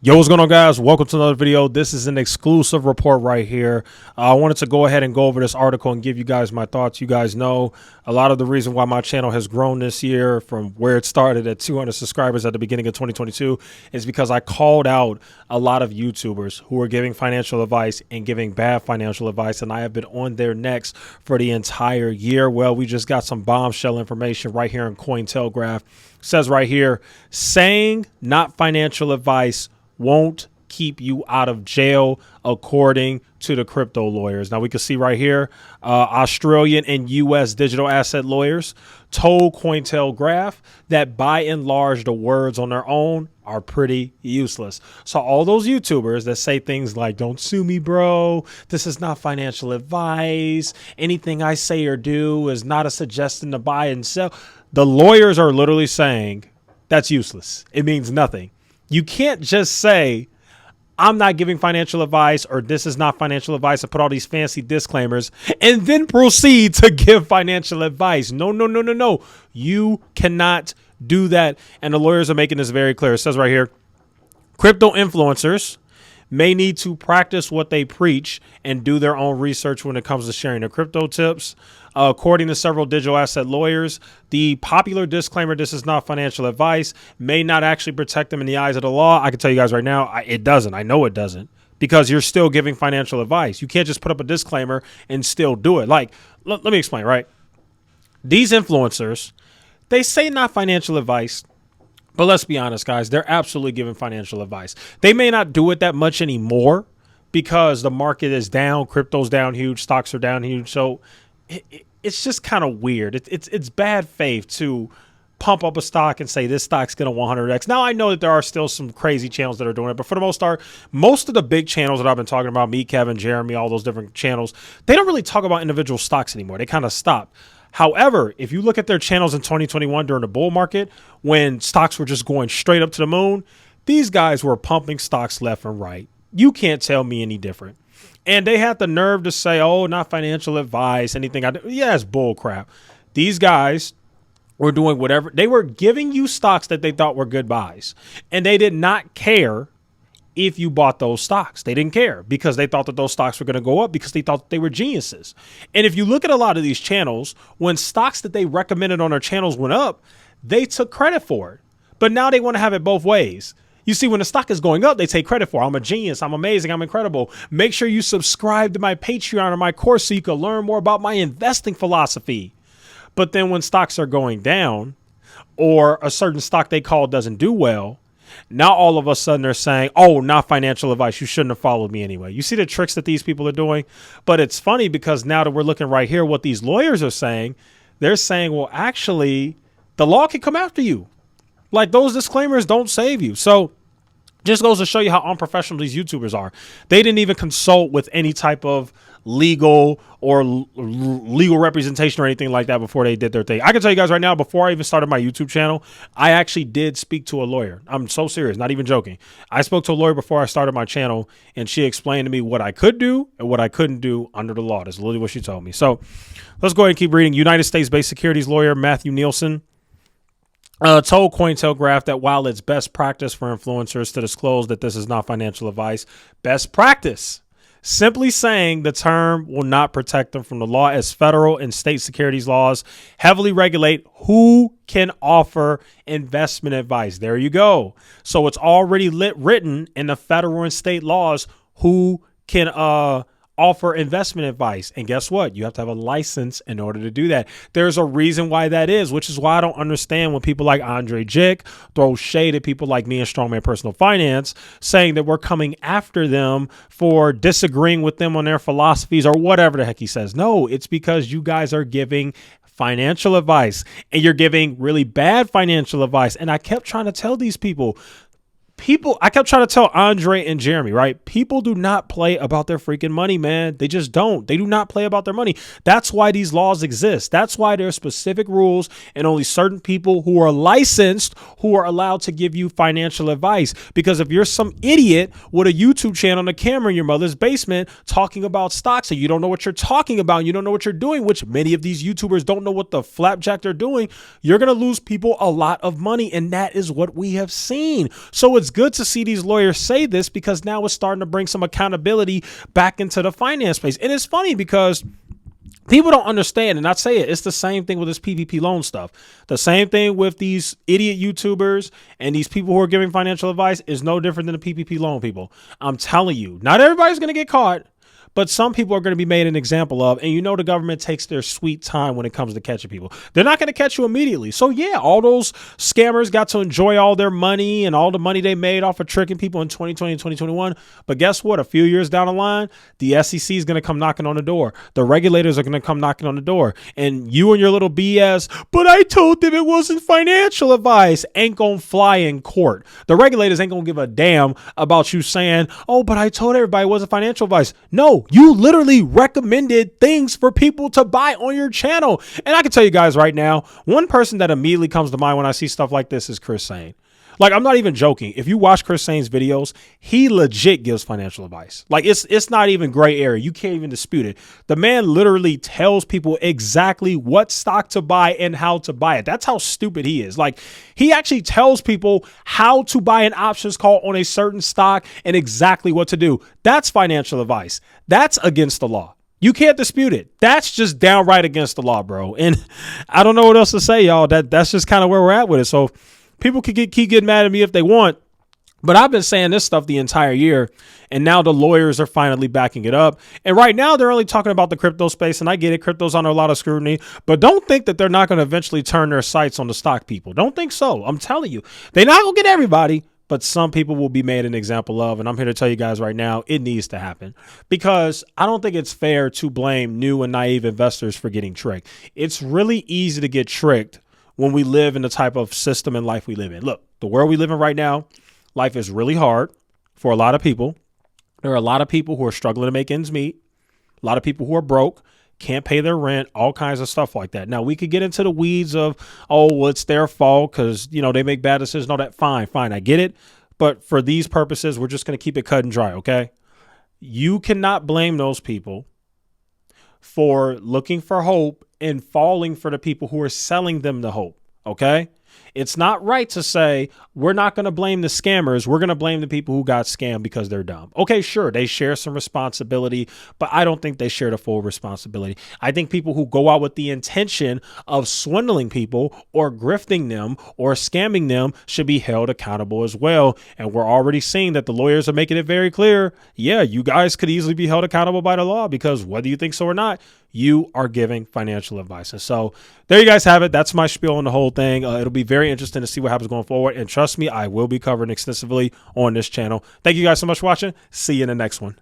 Yo, what's going on, guys? Welcome to another video. This is an exclusive report right here. I wanted to go ahead and go over this article and give you guys my thoughts. You guys know a lot of the reason why my channel has grown this year from where it started at 200 subscribers at the beginning of 2022 is because I called out a lot of YouTubers who were giving financial advice and giving bad financial advice, and I have been on their necks for the entire year. Well, we just got some bombshell information right here in Cointelegraph. It says right here, saying not financial advice won't keep you out of jail, according to the crypto lawyers. Now we can see right here, Australian and U.S. digital asset lawyers told Cointelegraph that by and large, the words on their own are pretty useless. So all those YouTubers that say things like, don't sue me, bro, this is not financial advice, anything I say or do is not a suggestion to buy and sell. The lawyers are literally saying that's useless. It means nothing. You can't just say, I'm not giving financial advice or this is not financial advice and put all these fancy disclaimers and then proceed to give financial advice. No. You cannot do that. And the lawyers are making this very clear. It says right here, crypto influencers may need to practice what they preach and do their own research when it comes to sharing their crypto tips. According to several digital asset lawyers, the popular disclaimer, this is not financial advice, may not actually protect them in the eyes of the law. I can tell you guys right now, it doesn't. I know it doesn't, because you're still giving financial advice. You can't just put up a disclaimer and still do it. Like, let me explain, right? These influencers, they say not financial advice, but let's be honest, guys, they're absolutely giving financial advice. They may not do it that much anymore because the market is down, crypto's down huge, stocks are down huge. So it's just kind of weird. It's bad faith to pump up a stock and say this stock's going to 100x. Now, I know that there are still some crazy channels that are doing it, but for the most part, most of the big channels that I've been talking about, me, Kevin, Jeremy, all those different channels, they don't really talk about individual stocks anymore. They kind of stopped. However, if you look at their channels in 2021 during the bull market, when stocks were just going straight up to the moon, these guys were pumping stocks left and right. You can't tell me any different. And they had the nerve to say, oh, not financial advice, anything I do. Yeah, it's bull crap. These guys were doing whatever. They were giving you stocks that they thought were good buys. And they did not care if you bought those stocks. They didn't care because they thought that those stocks were going to go up because they thought that they were geniuses. And if you look at a lot of these channels, when stocks that they recommended on their channels went up, they took credit for it. But now they want to have it both ways. You see, when the stock is going up, they take credit for it. I'm a genius. I'm amazing. I'm incredible. Make sure you subscribe to my Patreon or my course so you can learn more about my investing philosophy. But then when stocks are going down or a certain stock they call doesn't do well, now all of a sudden they're saying, oh, not financial advice. You shouldn't have followed me anyway. You see the tricks that these people are doing? But it's funny because now that we're looking right here, what these lawyers are saying, they're saying, well, actually, the law can come after you. Like, those disclaimers don't save you. So just goes to show you how unprofessional these YouTubers are. They didn't even consult with any type of legal or legal representation or anything like that before they did their thing. I can tell you guys right now, before I even started my YouTube channel, I actually did speak to a lawyer. I'm so serious, not even joking. I spoke to a lawyer before I started my channel, and she explained to me what I could do and what I couldn't do under the law. That's literally what she told me. So let's go ahead and keep reading. United States-based securities lawyer Matthew Nielsen told Cointelegraph that while it's best practice for influencers to disclose that this is not financial advice, best practice, simply saying the term will not protect them from the law, as federal and state securities laws heavily regulate who can offer investment advice. There you go. So it's already written in the federal and state laws who can offer investment advice. And guess what? You have to have a license in order to do that. There's a reason why that is, which is why I don't understand when people like Andre Jick throw shade at people like me and Strongman Personal Finance, saying that we're coming after them for disagreeing with them on their philosophies or whatever the heck he says. No, it's because you guys are giving financial advice and you're giving really bad financial advice. And I kept trying to tell these people, I kept trying to tell Andre and Jeremy, right? People do not play about their freaking money, man. They just don't. They do not play about their money. That's why these laws exist. That's why there are specific rules and only certain people who are licensed who are allowed to give you financial advice. Because if you're some idiot with a YouTube channel and a camera in your mother's basement talking about stocks and you don't know what you're talking about, and you don't know what you're doing, which many of these YouTubers don't know what the flapjack they're doing, you're going to lose people a lot of money. And that is what we have seen. So it's it's good to see these lawyers say this because now it's starting to bring some accountability back into the finance space. And it's funny because people don't understand, and I say it's the same thing with this PPP loan stuff. The same thing with these idiot YouTubers and these people who are giving financial advice is no different than the PPP loan people. I'm telling you, not everybody's going to get caught, but some people are going to be made an example of. And the government takes their sweet time when it comes to catching people. They're not going to catch you immediately. So yeah, all those scammers got to enjoy all their money and all the money they made off of tricking people in 2020 and 2021. But guess what? A few years down the line, the SEC is going to come knocking on the door. The regulators are going to come knocking on the door. And you and your little BS, but I told them it wasn't financial advice, ain't going to fly in court. The regulators ain't going to give a damn about you saying, oh, but I told everybody it wasn't financial advice. No, you literally recommended things for people to buy on your channel. And I can tell you guys right now, one person that immediately comes to mind when I see stuff like this is Chris Sane. Like, I'm not even joking. If you watch Chris Sane's videos, he legit gives financial advice. Like, it's not even gray area. You can't even dispute it. The man literally tells people exactly what stock to buy and how to buy it. That's how stupid he is. Like, he actually tells people how to buy an options call on a certain stock and exactly what to do. That's financial advice. That's against the law. You can't dispute it. That's just downright against the law, bro. And I don't know what else to say, y'all. That's just kind of where we're at with it. So people can keep getting mad at me if they want, but I've been saying this stuff the entire year, and now the lawyers are finally backing it up. And right now they're only talking about the crypto space, and I get it. Crypto's under a lot of scrutiny, but don't think that they're not going to eventually turn their sights on the stock people. Don't think so. I'm telling you, they're not going to get everybody, but some people will be made an example of. And I'm here to tell you guys right now, it needs to happen, because I don't think it's fair to blame new and naive investors for getting tricked. It's really easy to get tricked when we live in the type of system and life we live in. Look, the world we live in right now, life is really hard for a lot of people. There are a lot of people who are struggling to make ends meet. A lot of people who are broke, can't pay their rent, all kinds of stuff like that. Now, we could get into the weeds of, oh, well, it's their fault because, they make bad decisions. All that. Fine. I get it. But for these purposes, we're just going to keep it cut and dry. OK, you cannot blame those people for looking for hope and falling for the people who are selling them the hope. OK, it's not right to say we're not going to blame the scammers. We're going to blame the people who got scammed because they're dumb. OK, sure, they share some responsibility, but I don't think they share the full responsibility. I think people who go out with the intention of swindling people or grifting them or scamming them should be held accountable as well. And we're already seeing that the lawyers are making it very clear. Yeah, you guys could easily be held accountable by the law, because whether you think so or not, you are giving financial advice. And so there you guys have it. That's my spiel on the whole thing. It'll be very interesting to see what happens going forward. And trust me, I will be covering extensively on this channel. Thank you guys so much for watching. See you in the next one.